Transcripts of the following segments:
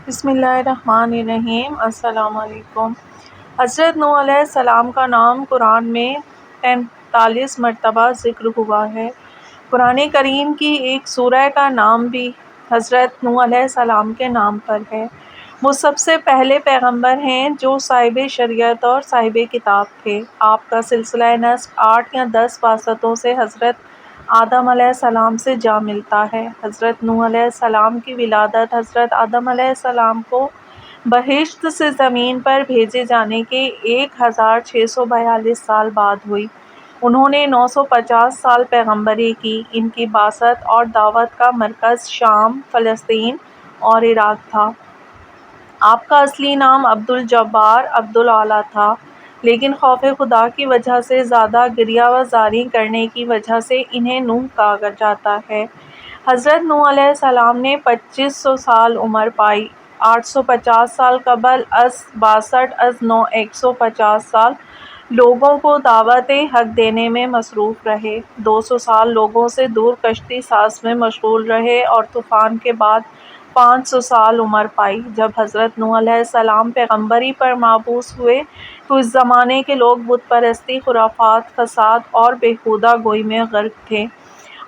بسم اللہ الرحمن الرحیم۔ السلام علیکم۔ حضرت نوح علیہ السلام کا نام قرآن میں 43 مرتبہ ذکر ہوا ہے۔ قرآن کریم کی ایک سورہ کا نام بھی حضرت نوح علیہ السلام کے نام پر ہے۔ وہ سب سے پہلے پیغمبر ہیں جو صاحب شریعت اور صاحب کتاب تھے۔ آپ کا سلسلہ نسب 8 یا 10 واسطوں سے حضرت آدم علیہ السلام سے جا ملتا ہے۔ حضرت نوح علیہ السلام کی ولادت حضرت آدم علیہ السلام کو بہشت سے زمین پر بھیجے جانے کے 1642 سال بعد ہوئی۔ انہوں نے 950 سال پیغمبری کی۔ ان کی بعثت اور دعوت کا مرکز شام، فلسطین اور عراق تھا۔ آپ کا اصلی نام عبد الجبار عبد الاعلیٰ تھا، لیکن خوف خدا کی وجہ سے زیادہ گریہ وزاری کرنے کی وجہ سے انہیں نوح کہا جاتا ہے۔ حضرت نوح علیہ السلام نے 2500 سال عمر پائی۔ 850 سال قبل از 62 از نو 150 سال لوگوں کو دعوت حق دینے میں مصروف رہے۔ 200 سال لوگوں سے دور کشتی ساز میں مشغول رہے اور طوفان کے بعد 500 سال عمر پائی۔ جب حضرت نوح علیہ السلام پیغمبری پر مبعوث ہوئے تو اس زمانے کے لوگ بت پرستی، خرافات، فساد اور بیہودہ گوئی میں غرق تھے۔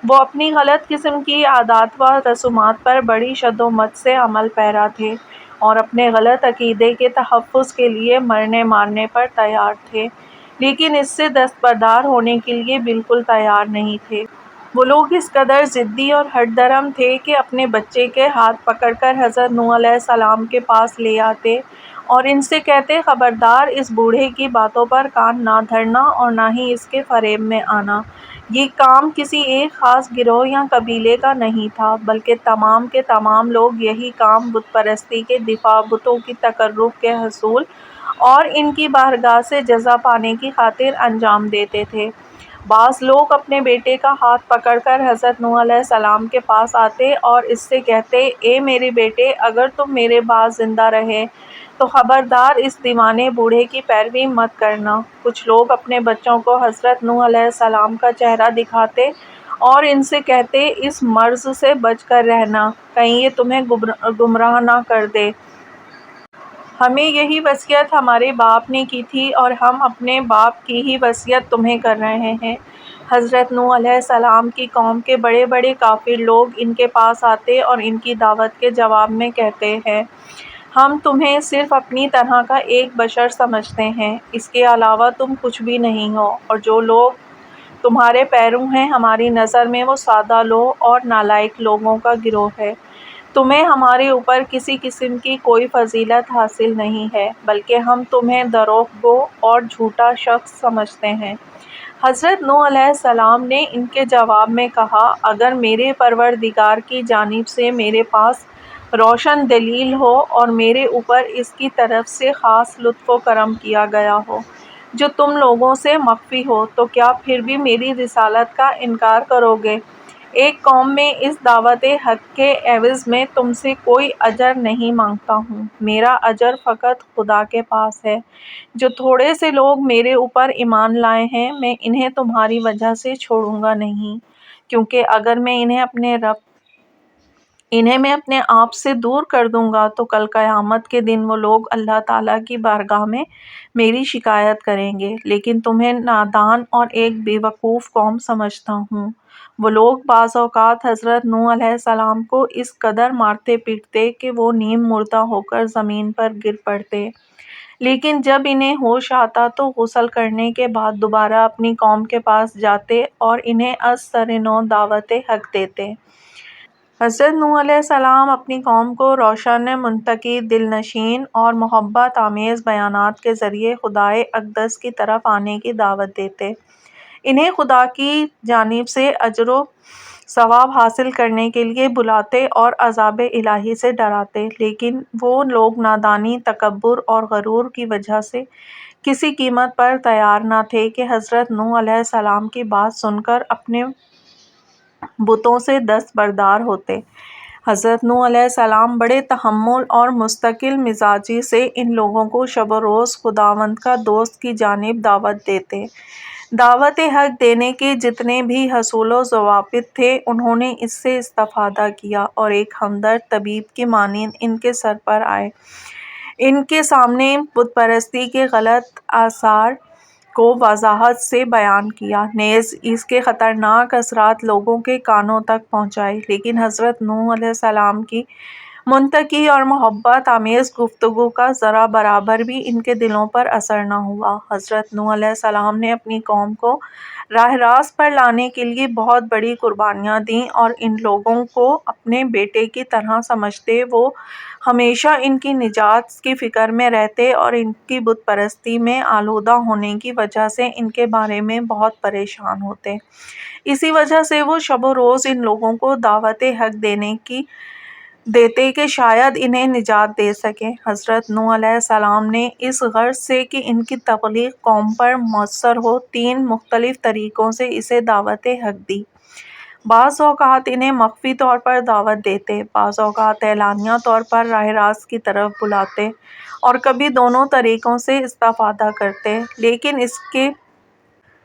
وہ اپنی غلط قسم کی عادات و رسومات پر بڑی شد و مت سے عمل پیرا تھے اور اپنے غلط عقیدے کے تحفظ کے لیے مرنے مارنے پر تیار تھے، لیکن اس سے دستبردار ہونے کے لیے بالکل تیار نہیں تھے۔ وہ لوگ اس قدر ضدی اور ہٹ درم تھے کہ اپنے بچے کے ہاتھ پکڑ کر حضرت نوح علیہ السلام کے پاس لے آتے اور ان سے کہتے، خبردار، اس بوڑھے کی باتوں پر کان نہ دھرنا اور نہ ہی اس کے فریب میں آنا۔ یہ کام کسی ایک خاص گروہ یا قبیلے کا نہیں تھا، بلکہ تمام کے تمام لوگ یہی کام بت پرستی کے دفاع، بتوں کی تقرب کے حصول اور ان کی بارگاہ سے جزا پانے کی خاطر انجام دیتے تھے۔ بعض لوگ اپنے بیٹے کا ہاتھ پکڑ کر حضرت نوح علیہ السلام کے پاس آتے اور اس سے کہتے، اے میرے بیٹے، اگر تم میرے بعد زندہ رہے تو خبردار اس دیوانے بوڑھے کی پیروی مت کرنا۔ کچھ لوگ اپنے بچوں کو حضرت نوح علیہ السلام کا چہرہ دکھاتے اور ان سے کہتے، اس مرض سے بچ کر رہنا، کہیں یہ تمہیں گمراہ نہ کر دے۔ ہمیں یہی وصیت ہمارے باپ نے کی تھی اور ہم اپنے باپ کی ہی وصیت تمہیں کر رہے ہیں۔ حضرت نوح علیہ السلام کی قوم کے بڑے بڑے کافر لوگ ان کے پاس آتے اور ان کی دعوت کے جواب میں کہتے ہیں، ہم تمہیں صرف اپنی طرح کا ایک بشر سمجھتے ہیں، اس کے علاوہ تم کچھ بھی نہیں ہو، اور جو لوگ تمہارے پیرو ہیں ہماری نظر میں وہ سادہ لوگ اور نالائق لوگوں کا گروہ ہے۔ تمہیں ہمارے اوپر کسی قسم کی کوئی فضیلت حاصل نہیں ہے، بلکہ ہم تمہیں دروغ گو اور جھوٹا شخص سمجھتے ہیں۔ حضرت نوح علیہ السلام نے ان کے جواب میں کہا، اگر میرے پروردگار کی جانب سے میرے پاس روشن دلیل ہو اور میرے اوپر اس کی طرف سے خاص لطف و کرم کیا گیا ہو جو تم لوگوں سے مخفی ہو، تو کیا پھر بھی میری رسالت کا انکار کرو گے؟ ایک قوم میں اس دعوت حق کے عوض میں تم سے کوئی اجر نہیں مانگتا ہوں، میرا اجر فقط خدا کے پاس ہے۔ جو تھوڑے سے لوگ میرے اوپر ایمان لائے ہیں، میں انہیں تمہاری وجہ سے چھوڑوں گا نہیں، کیونکہ اگر میں انہیں میں اپنے آپ سے دور کر دوں گا تو کل قیامت کے دن وہ لوگ اللہ تعالیٰ کی بارگاہ میں میری شکایت کریں گے، لیکن تمہیں نادان اور ایک بے وقوف قوم سمجھتا ہوں۔ وہ لوگ بعض اوقات حضرت نوح علیہ السلام کو اس قدر مارتے پیٹتے کہ وہ نیم مردہ ہو کر زمین پر گر پڑتے، لیکن جب انہیں ہوش آتا تو غسل کرنے کے بعد دوبارہ اپنی قوم کے پاس جاتے اور انہیں از سر نو دعوت حق دیتے۔ حضرت نوح علیہ السلام اپنی قوم کو روشن، منطقی، دل نشین اور محبت آمیز بیانات کے ذریعے خدائے اقدس کی طرف آنے کی دعوت دیتے، انہیں خدا کی جانب سے اجر و ثواب حاصل کرنے کے لیے بلاتے اور عذاب الہی سے ڈراتے، لیکن وہ لوگ نادانی، تکبر اور غرور کی وجہ سے کسی قیمت پر تیار نہ تھے کہ حضرت نوح علیہ السلام کی بات سن کر اپنے بتوں سے دستبردار ہوتے۔ حضرت نوح علیہ السلام بڑے تحمل اور مستقل مزاجی سے ان لوگوں کو شب و روز خداوند کا دوست کی جانب دعوت دیتے۔ دعوت حق دینے کے جتنے بھی حصول و ضوابط تھے انہوں نے اس سے استفادہ کیا اور ایک ہمدرد طبیب کی مانند ان کے سر پر آئے، ان کے سامنے بت پرستی کے غلط آثار کو وضاحت سے بیان کیا، نیز اس کے خطرناک اثرات لوگوں کے کانوں تک پہنچائے، لیکن حضرت نوح علیہ السلام کی منطقی اور محبت آمیز گفتگو کا ذرا برابر بھی ان کے دلوں پر اثر نہ ہوا۔ حضرت نوح علیہ السلام نے اپنی قوم کو راہ راست پر لانے کے لیے بہت بڑی قربانیاں دیں اور ان لوگوں کو اپنے بیٹے کی طرح سمجھتے وہ ہمیشہ ان کی نجات کی فکر میں رہتے اور ان کی بت پرستی میں آلودہ ہونے کی وجہ سے ان کے بارے میں بہت پریشان ہوتے۔ اسی وجہ سے وہ شب و روز ان لوگوں کو دعوت حق دیتے کہ شاید انہیں نجات دے سکیں۔ حضرت نوح علیہ السلام نے اس غرض سے کہ ان کی تبلیغ قوم پر مؤثر ہو 3 مختلف طریقوں سے اسے دعوت حق دی۔ بعض اوقات انہیں مخفی طور پر دعوت دیتے، بعض اوقات اعلانیہ طور پر راہ راست کی طرف بلاتے اور کبھی دونوں طریقوں سے استفادہ کرتے، لیکن اس کے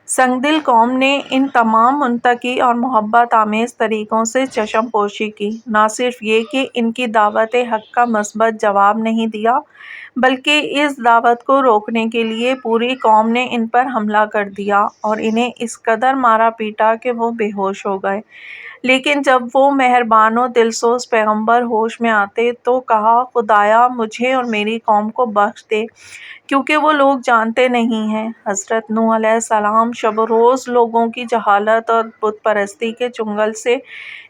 سنگدل قوم نے ان تمام منطقی اور محبت آمیز طریقوں سے چشم پوشی کی۔ نہ صرف یہ کہ ان کی دعوت حق کا مثبت جواب نہیں دیا، بلکہ اس دعوت کو روکنے کے لیے پوری قوم نے ان پر حملہ کر دیا اور انہیں اس قدر مارا پیٹا کہ وہ بے ہوش ہو گئے۔ لیکن جب وہ مہربان و دلسوز پیغمبر ہوش میں آتے تو کہا، خدایا مجھے اور میری قوم کو بخش دے کیونکہ وہ لوگ جانتے نہیں ہیں۔ حضرت نوح علیہ السلام شب و روز لوگوں کی جہالت اور بت پرستی کے چنگل سے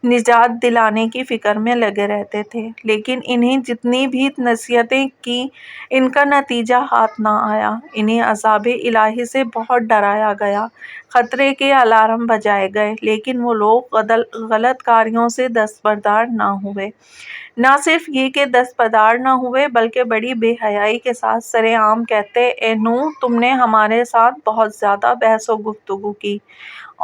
نجات دلانے کی فکر میں لگے رہتے تھے، لیکن انہیں جتنی بھی نصیحتیں کی ان کا نتیجہ ہاتھ نہ آیا۔ انہیں عذاب الہی سے بہت ڈرایا گیا، خطرے کے الارم بجائے گئے، لیکن وہ لوگ غلط کاریوں سے دستبردار نہ ہوئے۔ نہ صرف یہ کہ دستبردار نہ ہوئے بلکہ بڑی بے حیائی کے ساتھ سر عام کہتے، اے نوح تم نے ہمارے ساتھ بہت زیادہ بحث و گفتگو کی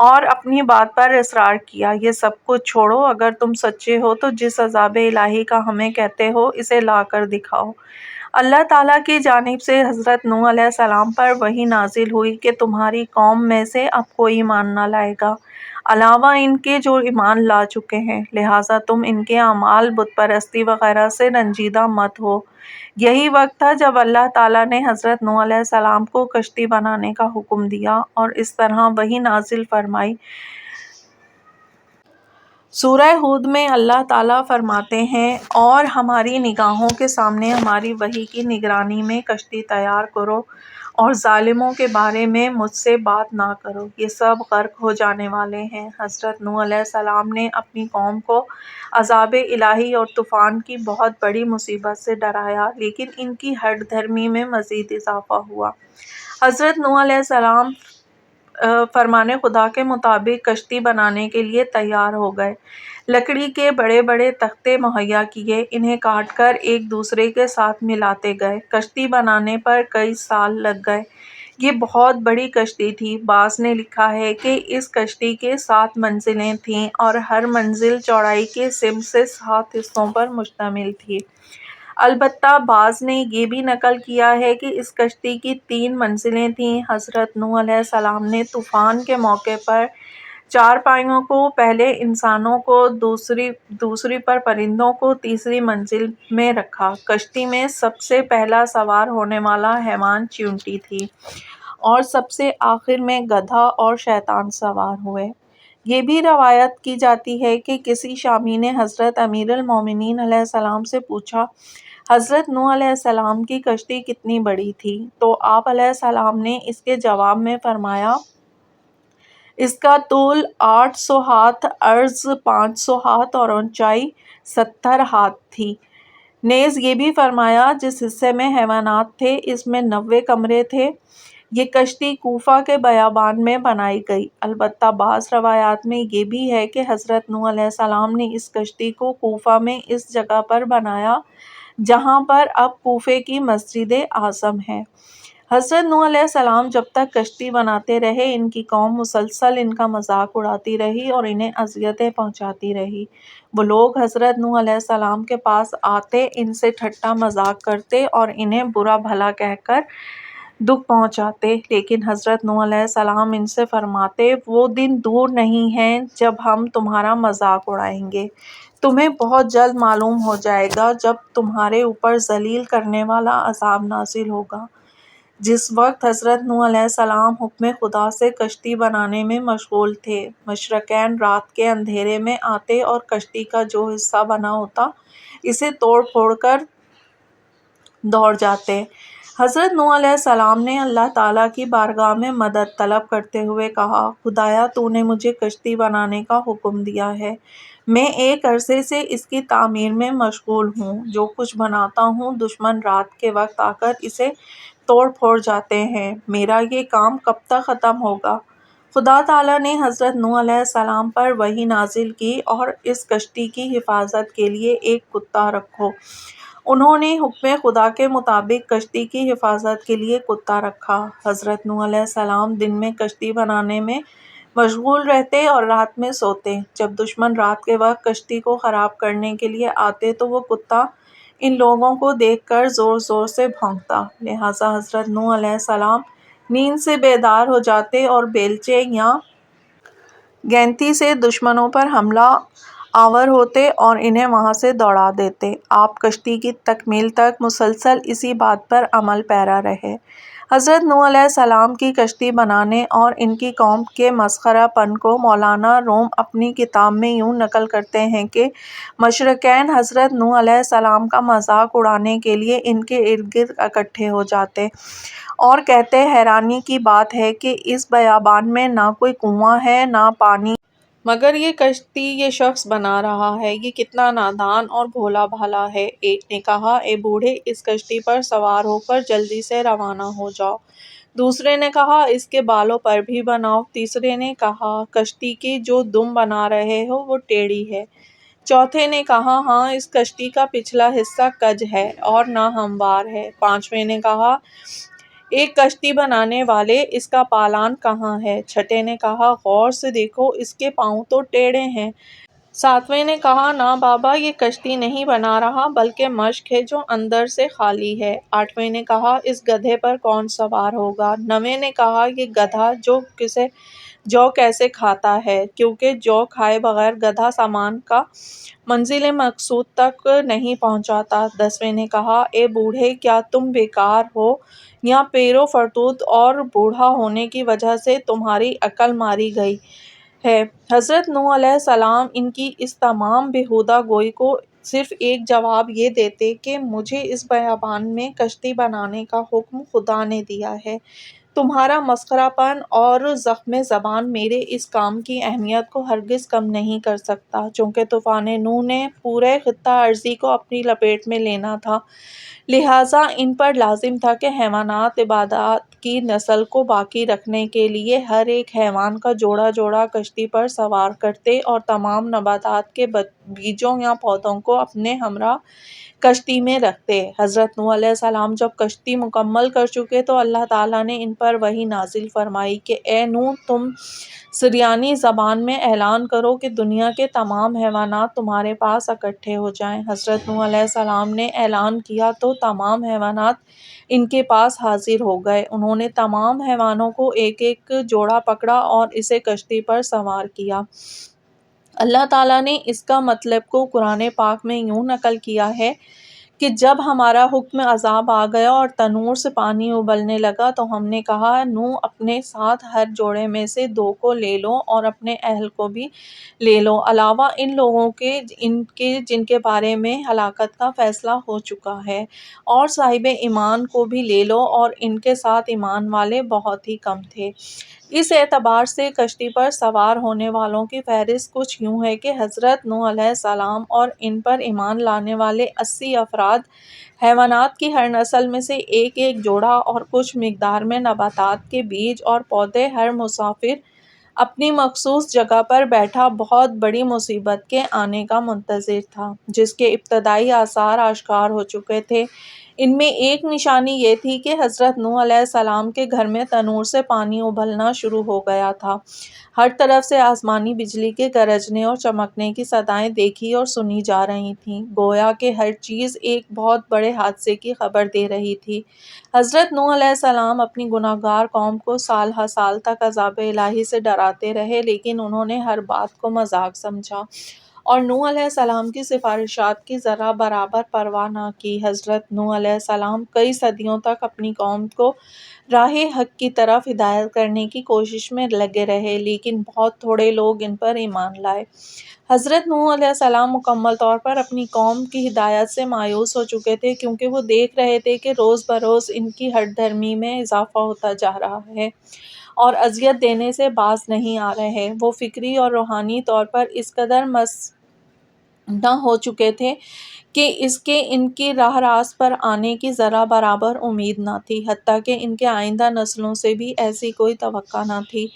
اور اپنی بات پر اصرار کیا، یہ سب کچھ چھوڑو، اگر تم سچے ہو تو جس عذاب الہی کا ہمیں کہتے ہو اسے لا کر دکھاؤ۔ اللہ تعالیٰ کی جانب سے حضرت نوح علیہ السلام پر وحی نازل ہوئی کہ تمہاری قوم میں سے اب کوئی ایمان نہ لائے گا علاوہ ان کے جو ایمان لا چکے ہیں، لہٰذا تم ان کے اعمال بت پرستی وغیرہ سے رنجیدہ مت ہو۔ یہی وقت تھا جب اللہ تعالیٰ نے حضرت نوح علیہ السلام کو کشتی بنانے کا حکم دیا اور اس طرح وحی نازل فرمائی۔ سورہ ہود میں اللہ تعالیٰ فرماتے ہیں، اور ہماری نگاہوں کے سامنے ہماری وحی کی نگرانی میں کشتی تیار کرو اور ظالموں کے بارے میں مجھ سے بات نہ کرو، یہ سب غرق ہو جانے والے ہیں۔ حضرت نوح علیہ السلام نے اپنی قوم کو عذاب الہی اور طوفان کی بہت بڑی مصیبت سے ڈرایا، لیکن ان کی ہٹ دھرمی میں مزید اضافہ ہوا۔ حضرت نوح علیہ السلام فرمان خدا کے مطابق کشتی بنانے کے لیے تیار ہو گئے، لکڑی کے بڑے بڑے تختے مہیا کیے، انہیں کاٹ کر ایک دوسرے کے ساتھ ملاتے گئے۔ کشتی بنانے پر کئی سال لگ گئے، یہ بہت بڑی کشتی تھی۔ بعض نے لکھا ہے کہ اس کشتی کے 7 منزلیں تھیں اور ہر منزل چوڑائی کے سمت سے 7 حصوں پر مشتمل تھی۔ البتہ بعض نے یہ بھی نقل کیا ہے کہ اس کشتی کی 3 منزلیں تھیں۔ حضرت نوح علیہ السلام نے طوفان کے موقع پر 4 پایوں کو پہلے انسانوں کو، دوسری پر پرندوں کو، تیسری منزل میں رکھا۔ کشتی میں سب سے پہلا سوار ہونے والا حیوان چیونٹی تھی اور سب سے آخر میں گدھا اور شیطان سوار ہوئے۔ یہ بھی روایت کی جاتی ہے کہ کسی شامی نے حضرت امیر المومنین علیہ السلام سے پوچھا، حضرت نوح علیہ السلام کی کشتی کتنی بڑی تھی؟ تو آپ علیہ السلام نے اس کے جواب میں فرمایا، اس کا طول 800 ہاتھ، عرض 500 ہاتھ اور اونچائی 70 ہاتھ تھی۔ نیز یہ بھی فرمایا، جس حصے میں حیوانات تھے اس میں 90 کمرے تھے۔ یہ کشتی کوفہ کے بیابان میں بنائی گئی۔ البتہ بعض روایات میں یہ بھی ہے کہ حضرت نوح علیہ السلام نے اس کشتی کو کوفہ میں اس جگہ پر بنایا جہاں پر اب کوفے کی مسجد اعظم ہے۔ حضرت نوح علیہ السلام جب تک کشتی بناتے رہے، ان کی قوم مسلسل ان کا مذاق اڑاتی رہی اور انہیں اذیتیں پہنچاتی رہی۔ وہ لوگ حضرت نوح علیہ السلام کے پاس آتے، ان سے ٹھٹا مذاق کرتے اور انہیں برا بھلا کہہ کر دکھ پہنچاتے، لیکن حضرت نوح علیہ السلام ان سے فرماتے وہ دن دور نہیں ہیں جب ہم تمہارا مذاق اڑائیں گے۔ تمہیں بہت جلد معلوم ہو جائے گا جب تمہارے اوپر ذلیل کرنے والا عذاب نازل ہوگا۔ جس وقت حضرت نوح علیہ السلام حکم خدا سے کشتی بنانے میں مشغول تھے، مشرکین رات کے اندھیرے میں آتے اور کشتی کا جو حصہ بنا ہوتا اسے توڑ پھوڑ کر دوڑ جاتے۔ حضرت نوح علیہ السلام نے اللہ تعالیٰ کی بارگاہ میں مدد طلب کرتے ہوئے کہا، خدایا تو نے مجھے کشتی بنانے کا حکم دیا ہے، میں ایک عرصے سے اس کی تعمیر میں مشغول ہوں، جو کچھ بناتا ہوں دشمن رات کے وقت آ کر اسے توڑ پھوڑ جاتے ہیں، میرا یہ کام کب تک ختم ہوگا؟ خدا تعالیٰ نے حضرت نوح علیہ السلام پر وحی نازل کی اور اس کشتی کی حفاظت کے لیے ایک کتا رکھو۔ انہوں نے حکم خدا کے مطابق کشتی کی حفاظت کے لیے کتا رکھا۔ حضرت نوح علیہ السلام دن میں کشتی بنانے میں مشغول رہتے اور رات میں سوتے۔ جب دشمن رات کے وقت کشتی کو خراب کرنے کے لیے آتے تو وہ کتا ان لوگوں کو دیکھ کر زور زور سے بھونکتا، لہٰذا حضرت نوح علیہ السلام نیند سے بیدار ہو جاتے اور بیلچے یا گینتی سے دشمنوں پر حملہ آور ہوتے اور انہیں وہاں سے دوڑا دیتے۔ آپ کشتی کی تکمیل تک مسلسل اسی بات پر عمل پیرا رہے۔ حضرت نوح علیہ السلام کی کشتی بنانے اور ان کی قوم کے مسخرہ پن کو مولانا روم اپنی کتاب میں یوں نقل کرتے ہیں کہ مشرکین حضرت نوح علیہ السلام کا مذاق اڑانے کے لیے ان کے ارد گرد اکٹھے ہو جاتے اور کہتے، حیرانی کی بات ہے کہ اس بیابان میں نہ کوئی کنواں ہے نہ پانی، مگر یہ کشتی یہ شخص بنا رہا ہے، یہ کتنا نادان اور بھولا بھالا ہے۔ ایک نے کہا، اے بوڑھے، اس کشتی پر سوار ہو کر جلدی سے روانہ ہو جاؤ۔ دوسرے نے کہا، اس کے بالوں پر بھی بناؤ۔ تیسرے نے کہا، کشتی کی جو دم بنا رہے ہو وہ ٹیڑھی ہے۔ چوتھے نے کہا، ہاں، اس کشتی کا پچھلا حصہ کج ہے اور ناہموار ہے۔ پانچویں نے کہا، اے کشتی بنانے والے، اس کا پالان کہاں ہے؟ چھٹے نے کہا، غور سے دیکھو، اس کے پاؤں تو ٹیڑھے ہیں۔ ساتویں نے کہا، نہ بابا، یہ کشتی نہیں بنا رہا بلکہ مشق ہے جو اندر سے خالی ہے۔ آٹھویں نے کہا، اس گدھے پر کون سوار ہوگا؟ نویں نے کہا، یہ گدھا جو کیسے کھاتا ہے، کیونکہ جو کھائے بغیر گدھا سامان کا منزل مقصود تک نہیں پہنچاتا۔ دسویں نے کہا، اے بوڑھے، کیا تم بیکار ہو یا پیر و فرتوت اور بوڑھا ہونے کی وجہ سے تمہاری عقل ماری گئی ہے؟ حضرت نوح علیہ السلام ان کی اس تمام بیہودہ گوئی کو صرف ایک جواب یہ دیتے کہ مجھے اس بیابان میں کشتی بنانے کا حکم خدا نے دیا ہے، تمہارا مسخرہ پن اور زخم زبان میرے اس کام کی اہمیت کو ہرگز کم نہیں کر سکتا۔ چونکہ طوفان نوح نے پورے خطہ ارضی کو اپنی لپیٹ میں لینا تھا، لہٰذا ان پر لازم تھا کہ حیوانات نباتات کی نسل کو باقی رکھنے کے لیے ہر ایک حیوان کا جوڑا جوڑا کشتی پر سوار کرتے اور تمام نباتات کے بیجوں یا پودوں کو اپنے ہمراہ کشتی میں رکھتے۔ حضرت نوح علیہ السلام جب کشتی مکمل کر چکے تو اللہ تعالیٰ نے ان پر وحی نازل فرمائی کہ اے نوح، تم سریانی زبان میں اعلان کرو کہ دنیا کے تمام حیوانات تمہارے پاس اکٹھے ہو جائیں۔ حضرت نوح علیہ السلام نے اعلان کیا تو تمام حیوانات ان کے پاس حاضر ہو گئے۔ انہوں نے تمام حیوانوں کو ایک ایک جوڑا پکڑا اور اسے کشتی پر سوار کیا۔ اللہ تعالیٰ نے اس کا مطلب کو قرآن پاک میں یوں نقل کیا ہے کہ جب ہمارا حکم عذاب آ گیا اور تنور سے پانی ابلنے لگا تو ہم نے کہا، نوح، اپنے ساتھ ہر جوڑے میں سے 2 کو لے لو اور اپنے اہل کو بھی لے لو، علاوہ ان لوگوں کے جن کے بارے میں ہلاکت کا فیصلہ ہو چکا ہے، اور صاحب ایمان کو بھی لے لو، اور ان کے ساتھ ایمان والے بہت ہی کم تھے۔ اس اعتبار سے کشتی پر سوار ہونے والوں کی فہرست کچھ یوں ہے کہ حضرت نوح علیہ السلام اور ان پر ایمان لانے والے 80 افراد، حیوانات کی ہر نسل میں سے ایک ایک جوڑا، اور کچھ مقدار میں نباتات کے بیج اور پودے۔ ہر مسافر اپنی مخصوص جگہ پر بیٹھا بہت بڑی مصیبت کے آنے کا منتظر تھا، جس کے ابتدائی آثار آشکار ہو چکے تھے۔ ان میں ایک نشانی یہ تھی کہ حضرت نوح علیہ السلام کے گھر میں تنور سے پانی ابلنا شروع ہو گیا تھا۔ ہر طرف سے آسمانی بجلی کے گرجنے اور چمکنے کی صدائیں دیکھی اور سنی جا رہی تھیں، گویا کہ ہر چیز ایک بہت بڑے حادثے کی خبر دے رہی تھی۔ حضرت نوح علیہ السلام اپنی گناہگار قوم کو سال ہر سال تک عذاب الہی سے ڈراتے رہے، لیکن انہوں نے ہر بات کو مذاق سمجھا اور نوح علیہ السلام کی سفارشات کی ذرا برابر پرواہ نہ کی۔ حضرت نوح علیہ السلام کئی صدیوں تک اپنی قوم کو راہ حق کی طرف ہدایت کرنے کی کوشش میں لگے رہے، لیکن بہت تھوڑے لوگ ان پر ایمان لائے۔ حضرت نوح علیہ السلام مکمل طور پر اپنی قوم کی ہدایت سے مایوس ہو چکے تھے، کیونکہ وہ دیکھ رہے تھے کہ روز بروز ان کی ہٹ دھرمی میں اضافہ ہوتا جا رہا ہے اور اذیت دینے سے باز نہیں آ رہے۔ وہ فکری اور روحانی طور پر اس قدر مسنہ ہو چکے تھے کہ ان کی راہ راست پر آنے کی ذرا برابر امید نہ تھی، حتیٰ کہ ان کے آئندہ نسلوں سے بھی ایسی کوئی توقع نہ تھی۔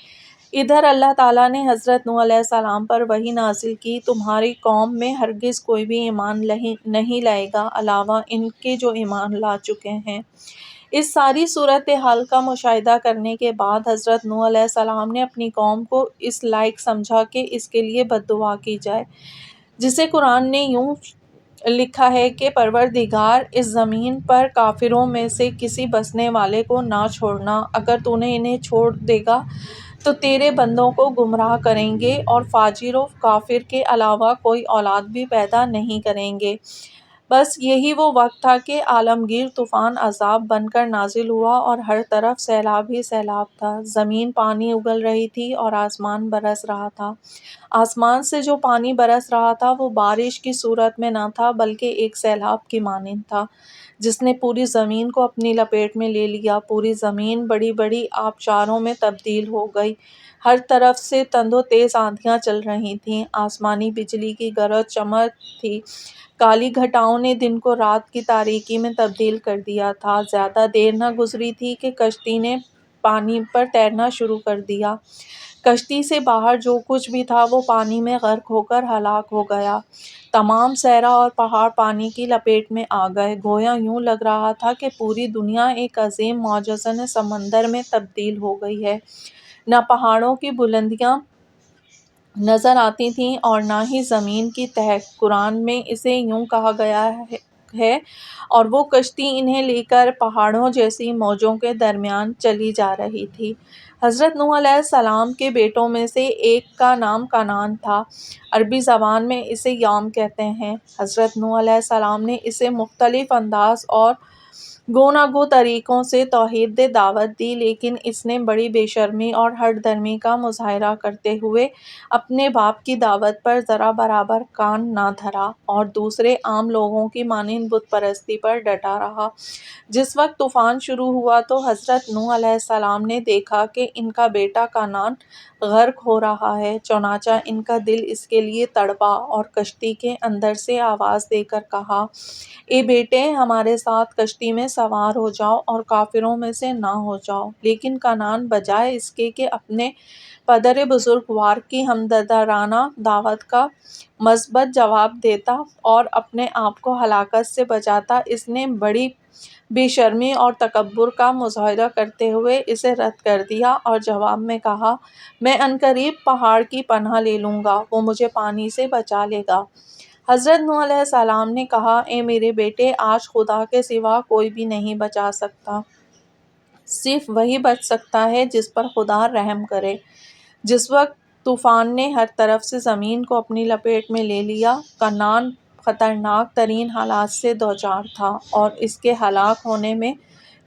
ادھر اللہ تعالیٰ نے حضرت نوح علیہ السلام پر وحی نازل کی، تمہاری قوم میں ہرگز کوئی بھی ایمان نہیں لائے گا علاوہ ان کے جو ایمان لا چکے ہیں۔ اس ساری صورتحال کا مشاہدہ کرنے کے بعد حضرت نوح علیہ السلام نے اپنی قوم کو اس لائق سمجھا کہ اس کے لیے بد دعا کی جائے، جسے قرآن نے یوں لکھا ہے کہ پروردگار، اس زمین پر کافروں میں سے کسی بسنے والے کو نہ چھوڑنا، اگر تو نے انہیں چھوڑ دے گا تو تیرے بندوں کو گمراہ کریں گے اور فاجر و کافر کے علاوہ کوئی اولاد بھی پیدا نہیں کریں گے۔ بس یہی وہ وقت تھا کہ عالمگیر طوفان عذاب بن کر نازل ہوا اور ہر طرف سیلاب ہی سیلاب تھا۔ زمین پانی اگل رہی تھی اور آسمان برس رہا تھا۔ آسمان سے جو پانی برس رہا تھا وہ بارش کی صورت میں نہ تھا بلکہ ایک سیلاب کی مانند تھا، جس نے پوری زمین کو اپنی لپیٹ میں لے لیا۔ پوری زمین بڑی بڑی آبشاروں میں تبدیل ہو گئی، ہر طرف سے تند و تیز آندھیاں چل رہی تھیں، آسمانی بجلی کی گرج چمک تھی، کالی گھٹاؤں نے دن کو رات کی تاریکی میں تبدیل کر دیا تھا۔ زیادہ دیر نہ گزری تھی کہ کشتی نے پانی پر تیرنا شروع کر دیا۔ کشتی سے باہر جو کچھ بھی تھا وہ پانی میں غرق ہو کر ہلاک ہو گیا۔ تمام صحرا اور پہاڑ پانی کی لپیٹ میں آ گئے، گویا یوں لگ رہا تھا کہ پوری دنیا ایک عظیم موجزن سمندر میں تبدیل ہو گئی ہے۔ نہ پہاڑوں کی بلندیاں نظر آتی تھیں اور نہ ہی زمین کی تہہ۔ قرآن میں اسے یوں کہا گیا ہے، اور وہ کشتی انہیں لے کر پہاڑوں جیسی موجوں کے درمیان چلی جا رہی تھی۔ حضرت نوح علیہ السلام کے بیٹوں میں سے ایک کا نام کنعان تھا، عربی زبان میں اسے یام کہتے ہیں۔ حضرت نوح علیہ السلام نے اسے مختلف انداز اور گوناگو طریقوں سے توحید دعوت دی، لیکن اس نے بڑی بے شرمی اور ہٹ دھرمی کا مظاہرہ کرتے ہوئے اپنے باپ کی دعوت پر ذرا برابر کان نہ دھرا اور دوسرے عام لوگوں کی مانند بت پرستی پر ڈٹا رہا۔ جس وقت طوفان شروع ہوا تو حضرت نوح علیہ السلام نے دیکھا کہ ان کا بیٹا کنعان غرق ہو رہا ہے، چنانچہ ان کا دل اس کے لیے تڑپا اور کشتی کے اندر سے آواز دے کر کہا، اے بیٹے، ہمارے ساتھ کشتی میں سوار ہو جاؤ اور کافروں میں سے نہ ہو جاؤ۔ لیکن کنعان بجائے اس کے کہ اپنے پدر بزرگوار کی ہمدردانہ دعوت کا مثبت جواب دیتا اور اپنے آپ کو ہلاکت سے بچاتا، اس نے بڑی بے شرمی اور تکبر کا مظاہرہ کرتے ہوئے اسے رد کر دیا اور جواب میں کہا، میں عنقریب پہاڑ کی پناہ لے لوں گا، وہ مجھے پانی سے بچا لے گا۔ حضرت نوح علیہ السلام نے کہا، اے میرے بیٹے، آج خدا کے سوا کوئی بھی نہیں بچا سکتا، صرف وہی بچ سکتا ہے جس پر خدا رحم کرے۔ جس وقت طوفان نے ہر طرف سے زمین کو اپنی لپیٹ میں لے لیا، کنعان خطرناک ترین حالات سے دوچار تھا اور اس کے ہلاک ہونے میں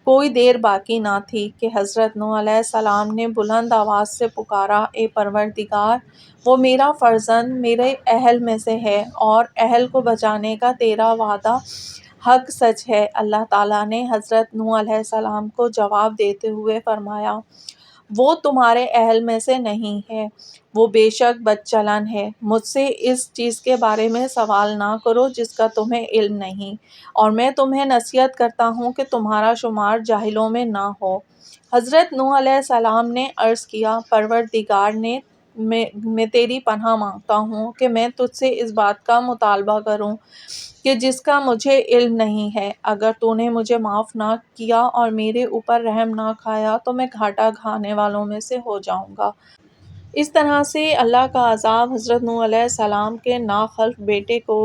کوئی دیر باقی نہ تھی کہ حضرت نوح علیہ السلام نے بلند آواز سے پکارا، اے پروردگار، وہ میرا فرزند میرے اہل میں سے ہے اور اہل کو بچانے کا تیرا وعدہ حق سچ ہے۔ اللہ تعالیٰ نے حضرت نوح علیہ السلام کو جواب دیتے ہوئے فرمایا، وہ تمہارے اہل میں سے نہیں ہے، وہ بے شک بد چلن ہے۔ مجھ سے اس چیز کے بارے میں سوال نہ کرو جس کا تمہیں علم نہیں، اور میں تمہیں نصیحت کرتا ہوں کہ تمہارا شمار جاہلوں میں نہ ہو۔ حضرت نوح علیہ السلام نے عرض کیا، پروردگار نے میں تیری پناہ مانگتا ہوں کہ میں تجھ سے اس بات کا مطالبہ کروں کہ جس کا مجھے علم نہیں ہے۔ اگر تو نے مجھے معاف نہ کیا اور میرے اوپر رحم نہ کھایا تو میں گھاٹا کھانے والوں میں سے ہو جاؤں گا۔ اس طرح سے اللہ کا عذاب حضرت نوح علیہ السلام کے ناخلف بیٹے کو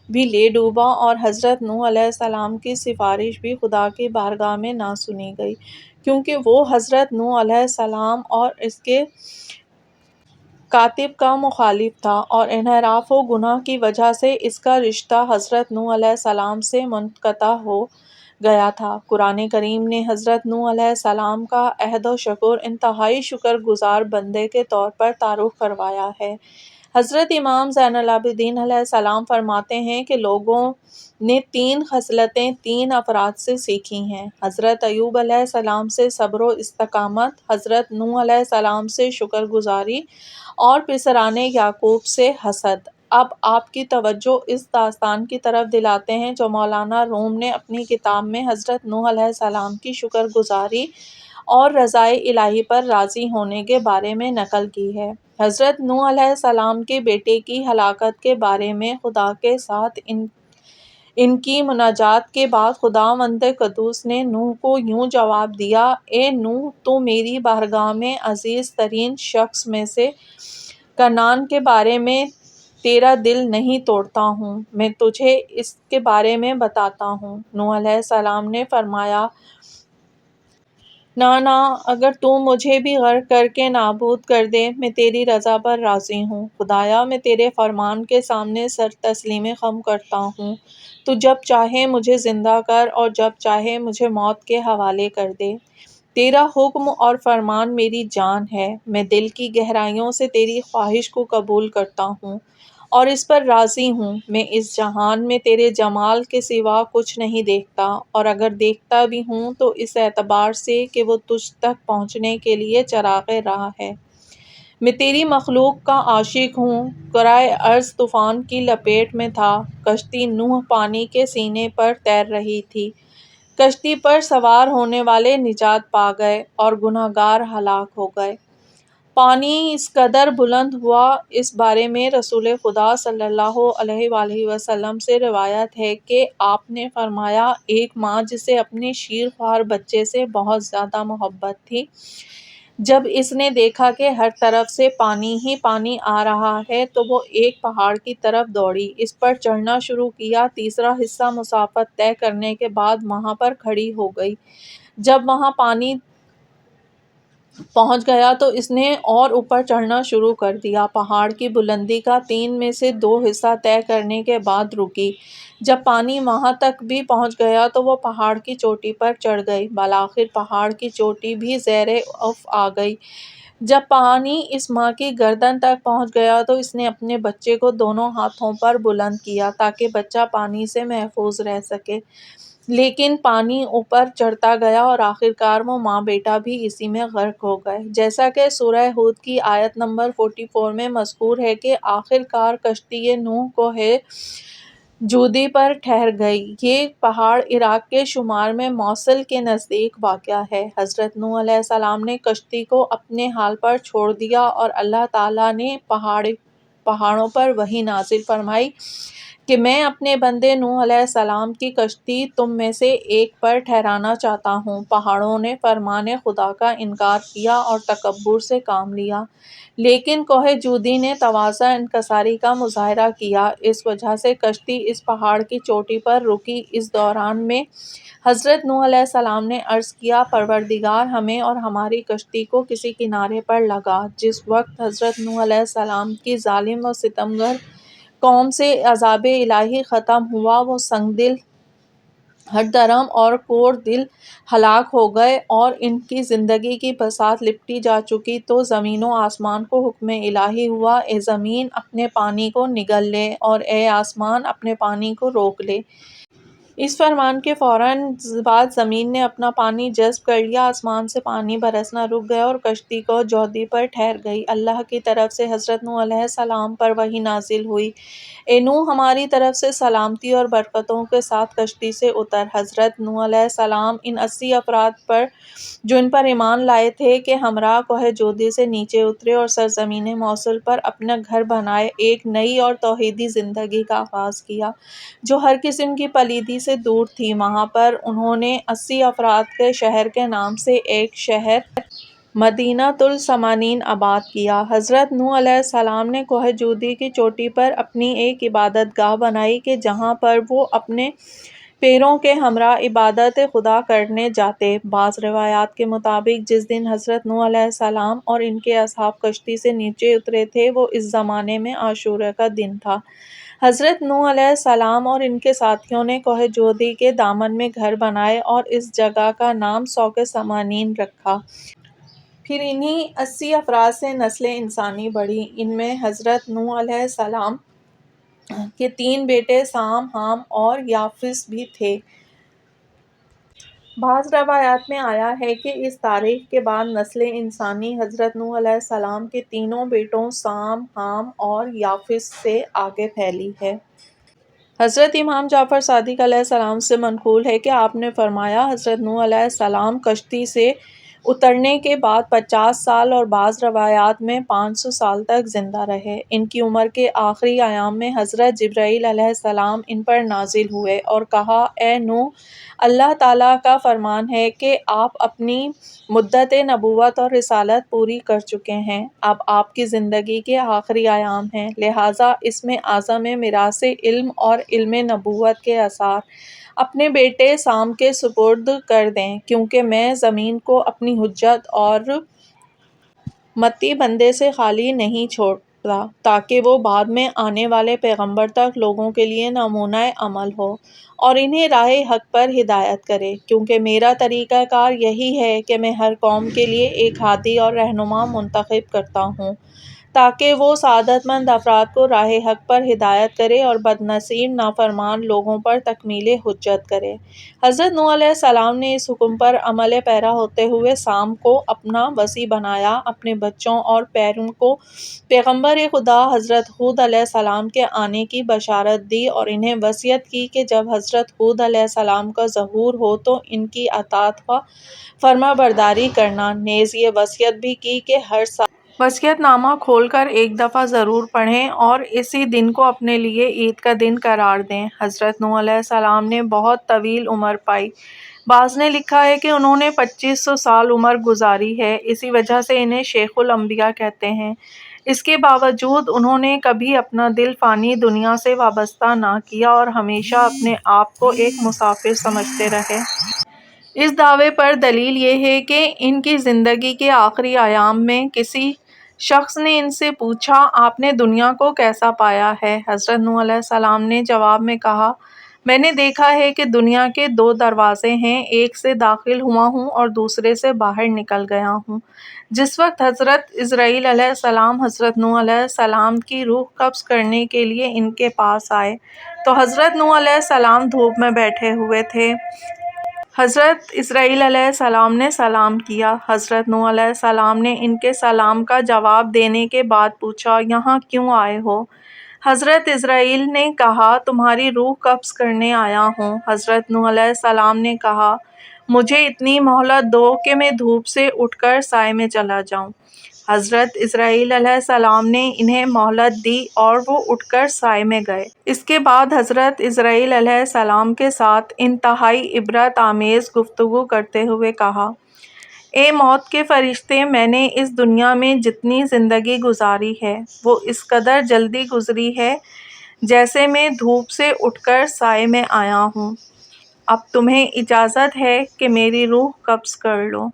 بھی لے ڈوبا، اور حضرت نوح علیہ السلام کی سفارش بھی خدا کی بارگاہ میں نہ سنی گئی، کیونکہ وہ حضرت نوح علیہ السلام اور اس کے کاتب کا مخالف تھا، اور انحراف و گناہ کی وجہ سے اس کا رشتہ حضرت نوح علیہ السلام سے منقطع ہو گیا تھا۔ قرآن کریم نے حضرت نوح علیہ السلام کا عہد و شکر انتہائی شکر گزار بندے کے طور پر تعارف کروایا ہے۔ حضرت امام زین العابدین علیہ السلام فرماتے ہیں کہ لوگوں نے 3 خصلتیں 3 افراد سے سیکھی ہیں: حضرت ایوب علیہ السلام سے صبر و استقامت، حضرت نوح علیہ السلام سے شکر گزاری، اور پسران یعقوب سے حسد۔ اب آپ کی توجہ اس داستان کی طرف دلاتے ہیں جو مولانا روم نے اپنی کتاب میں حضرت نوح علیہ السلام کی شکر گزاری اور رضائے الہی پر راضی ہونے کے بارے میں نقل کی ہے۔ حضرت نوح علیہ السلام کے بیٹے کی ہلاکت کے بارے میں خدا کے ساتھ ان کی مناجات کے بعد خداوند قدوس نے نوح کو یوں جواب دیا: اے نوح، تو میری بارگاہ میں عزیز ترین شخص میں سے کنعان کے بارے میں تیرا دل نہیں توڑتا ہوں، میں تجھے اس کے بارے میں بتاتا ہوں۔ نوح علیہ السلام نے فرمایا: نہ، اگر تو مجھے بھی غرق کر کے نابود کر دے، میں تیری رضا پر راضی ہوں۔ خدایا، میں تیرے فرمان کے سامنے سر تسلیم خم کرتا ہوں، تو جب چاہے مجھے زندہ کر اور جب چاہے مجھے موت کے حوالے کر دے۔ تیرا حکم اور فرمان میری جان ہے، میں دل کی گہرائیوں سے تیری خواہش کو قبول کرتا ہوں اور اس پر راضی ہوں۔ میں اس جہان میں تیرے جمال کے سوا کچھ نہیں دیکھتا، اور اگر دیکھتا بھی ہوں تو اس اعتبار سے کہ وہ تجھ تک پہنچنے کے لیے چراغ راہ ہے۔ میں تیری مخلوق کا عاشق ہوں۔ کرۂ ارض طوفان کی لپیٹ میں تھا، کشتی نوح پانی کے سینے پر تیر رہی تھی۔ کشتی پر سوار ہونے والے نجات پا گئے اور گنہگار ہلاک ہو گئے۔ پانی اس قدر بلند ہوا، اس بارے میں رسول خدا صلی اللہ علیہ وآلہ وسلم سے روایت ہے کہ آپ نے فرمایا: ایک ماں جسے اپنے شیر خوار بچے سے بہت زیادہ محبت تھی، جب اس نے دیکھا کہ ہر طرف سے پانی ہی پانی آ رہا ہے تو وہ ایک پہاڑ کی طرف دوڑی، اس پر چڑھنا شروع کیا، تیسرا حصہ مسافت طے کرنے کے بعد وہاں پر کھڑی ہو گئی۔ جب وہاں پانی پہنچ گیا تو اس نے اور اوپر چڑھنا شروع کر دیا، پہاڑ کی بلندی کا 3 میں سے 2 حصہ طے کرنے کے بعد رکی۔ جب پانی وہاں تک بھی پہنچ گیا تو وہ پہاڑ کی چوٹی پر چڑھ گئی، بالآخر پہاڑ کی چوٹی بھی زیر افق آ گئی۔ جب پانی اس ماں کی گردن تک پہنچ گیا تو اس نے اپنے بچے کو دونوں ہاتھوں پر بلند کیا تاکہ بچہ پانی سے محفوظ رہ سکے، لیکن پانی اوپر چڑھتا گیا اور آخرکار وہ ماں بیٹا بھی اسی میں غرق ہو گئے۔ جیسا کہ سورہ ہود کی آیت نمبر 44 میں مذکور ہے کہ آخرکار کشتی نوح کوہ جودی پر ٹھہر گئی۔ یہ پہاڑ عراق کے شمال میں موصل کے نزدیک واقع ہے۔ حضرت نوح علیہ السلام نے کشتی کو اپنے حال پر چھوڑ دیا اور اللہ تعالیٰ نے پہاڑوں پر وحی نازل فرمائی کہ میں اپنے بندے نوح علیہ السلام کی کشتی تم میں سے ایک پر ٹھہرانا چاہتا ہوں۔ پہاڑوں نے فرمان خدا کا انکار کیا اور تکبر سے کام لیا، لیکن کوہ جودی نے تواضع انکساری کا مظاہرہ کیا، اس وجہ سے کشتی اس پہاڑ کی چوٹی پر رکی۔ اس دوران میں حضرت نوح علیہ السلام نے عرض کیا: پروردگار، ہمیں اور ہماری کشتی کو کسی کنارے پر لگا۔ جس وقت حضرت نوح علیہ السلام کی ظالم و ستمگر قوم سے عذاب الہی ختم ہوا، وہ سنگ دل، ہٹ درم اور کور دل ہلاک ہو گئے اور ان کی زندگی کی بساط لپٹی جا چکی، تو زمین و آسمان کو حکم الہی ہوا: اے زمین اپنے پانی کو نگل لے اور اے آسمان اپنے پانی کو روک لے۔ اس فرمان کے فوراً بعد زمین نے اپنا پانی جذب کر لیا، آسمان سے پانی برسنا رک گیا اور کشتی کو جودھی پر ٹھہر گئی۔ اللہ کی طرف سے حضرت نوح علیہ السلام پر وحی نازل ہوئی: اے نوح، ہماری طرف سے سلامتی اور برکتوں کے ساتھ کشتی سے اتر۔ حضرت نوح علیہ السلام ان 80 افراد پر جو ان پر ایمان لائے تھے کے ہمراہ کوہ جودھی سے نیچے اترے اور سرزمین موصل پر اپنا گھر بنائے ایک نئی اور توحیدی زندگی کا آغاز کیا جو ہر قسم کی پلیدی سے دور تھی۔ وہاں پر انہوں نے 80 افراد کے شہر کے نام سے ایک شہر مدینۃ المسلمین آباد کیا۔ حضرت نوح علیہ السلام نے کوہ جودھی کی چوٹی پر اپنی ایک عبادت گاہ بنائی کہ جہاں پر وہ اپنے پیروں کے ہمراہ عبادت خدا کرنے جاتے۔ بعض روایات کے مطابق جس دن حضرت نوح علیہ السلام اور ان کے اصحاب کشتی سے نیچے اترے تھے وہ اس زمانے میں عاشوراء کا دن تھا۔ حضرت نوح علیہ السلام اور ان کے ساتھیوں نے کوہ جودھی کے دامن میں گھر بنائے اور اس جگہ کا نام سوق سمانین رکھا۔ پھر انہی 80 افراد سے نسل انسانی بڑھی۔ ان میں حضرت نوح علیہ السلام کے 3 بیٹے سام، حام اور یافس بھی تھے۔ بعض روایات میں آیا ہے کہ اس تاریخ کے بعد نسل انسانی حضرت نوح علیہ السلام کے تینوں بیٹوں سام، حام اور یافس سے آگے پھیلی ہے۔ حضرت امام جعفر صادق علیہ السلام سے منقول ہے کہ آپ نے فرمایا: حضرت نوح علیہ السلام کشتی سے اترنے کے بعد 50 سال اور بعض روایات میں 500 سال تک زندہ رہے۔ ان کی عمر کے آخری ایام میں حضرت جبرائیل علیہ السلام ان پر نازل ہوئے اور کہا: اے نوح، اللہ تعالیٰ کا فرمان ہے کہ آپ اپنی مدت نبوت اور رسالت پوری کر چکے ہیں، اب آپ کی زندگی کے آخری ایام ہیں، لہٰذا اسم اعظم میراث علم اور علم نبوت کے اثار اپنے بیٹے سام کے سپرد کر دیں، کیونکہ میں زمین کو اپنی حجت اور متی بندے سے خالی نہیں چھوڑتا تاکہ وہ بعد میں آنے والے پیغمبر تک لوگوں کے لیے نمونہ عمل ہو اور انہیں راہ حق پر ہدایت کرے، کیونکہ میرا طریقہ کار یہی ہے کہ میں ہر قوم کے لیے ایک ہادی اور رہنما منتخب کرتا ہوں تاکہ وہ سعادت مند افراد کو راہ حق پر ہدایت کرے اور بدنصیب نافرمان لوگوں پر تکمیل حجت کرے۔ حضرت نوح علیہ السلام نے اس حکم پر عمل پیرا ہوتے ہوئے سام کو اپنا وصی بنایا، اپنے بچوں اور پیروں کو پیغمبر خدا حضرت ہود علیہ السلام کے آنے کی بشارت دی اور انہیں وصیت کی کہ جب حضرت ہود علیہ السلام کا ظہور ہو تو ان کی اطاعت و فرمانبرداری کرنا، نیز یہ وصیت بھی کی کہ ہر سال وصیت نامہ کھول کر ایک دفعہ ضرور پڑھیں اور اسی دن کو اپنے لیے عید کا دن قرار دیں۔ حضرت نوح علیہ السلام نے بہت طویل عمر پائی۔ بعض نے لکھا ہے کہ انہوں نے 2500 سال عمر گزاری ہے، اسی وجہ سے انہیں شیخ الانبیاء کہتے ہیں۔ اس کے باوجود انہوں نے کبھی اپنا دل فانی دنیا سے وابستہ نہ کیا اور ہمیشہ اپنے آپ کو ایک مسافر سمجھتے رہے۔ اس دعوے پر دلیل یہ ہے کہ ان کی زندگی کے آخری ایام میں کسی شخص نے ان سے پوچھا: آپ نے دنیا کو کیسا پایا ہے؟ حضرت نوح علیہ السلام نے جواب میں کہا: میں نے دیکھا ہے کہ دنیا کے 2 دروازے ہیں، ایک سے داخل ہوا ہوں اور دوسرے سے باہر نکل گیا ہوں۔ جس وقت حضرت اسرائیل علیہ السلام حضرت نوح علیہ السلام کی روح قبض کرنے کے لیے ان کے پاس آئے تو حضرت نوح علیہ السلام دھوپ میں بیٹھے ہوئے تھے۔ حضرت اسرائیل علیہ السلام نے سلام کیا۔ حضرت نوح علیہ السلام نے ان کے سلام کا جواب دینے کے بعد پوچھا: یہاں کیوں آئے ہو؟ حضرت اسرائیل نے کہا: تمہاری روح قبض کرنے آیا ہوں۔ حضرت نوح علیہ السلام نے کہا: مجھے اتنی مہلت دو کہ میں دھوپ سے اٹھ کر سائے میں چلا جاؤں۔ حضرت اسرائیل علیہ السلام نے انہیں مہلت دی اور وہ اٹھ کر سائے میں گئے۔ اس کے بعد حضرت اسرائیل علیہ السلام کے ساتھ انتہائی عبرت آمیز گفتگو کرتے ہوئے کہا: اے موت کے فرشتے، میں نے اس دنیا میں جتنی زندگی گزاری ہے وہ اس قدر جلدی گزری ہے جیسے میں دھوپ سے اٹھ کر سائے میں آیا ہوں، اب تمہیں اجازت ہے کہ میری روح قبض کر لو۔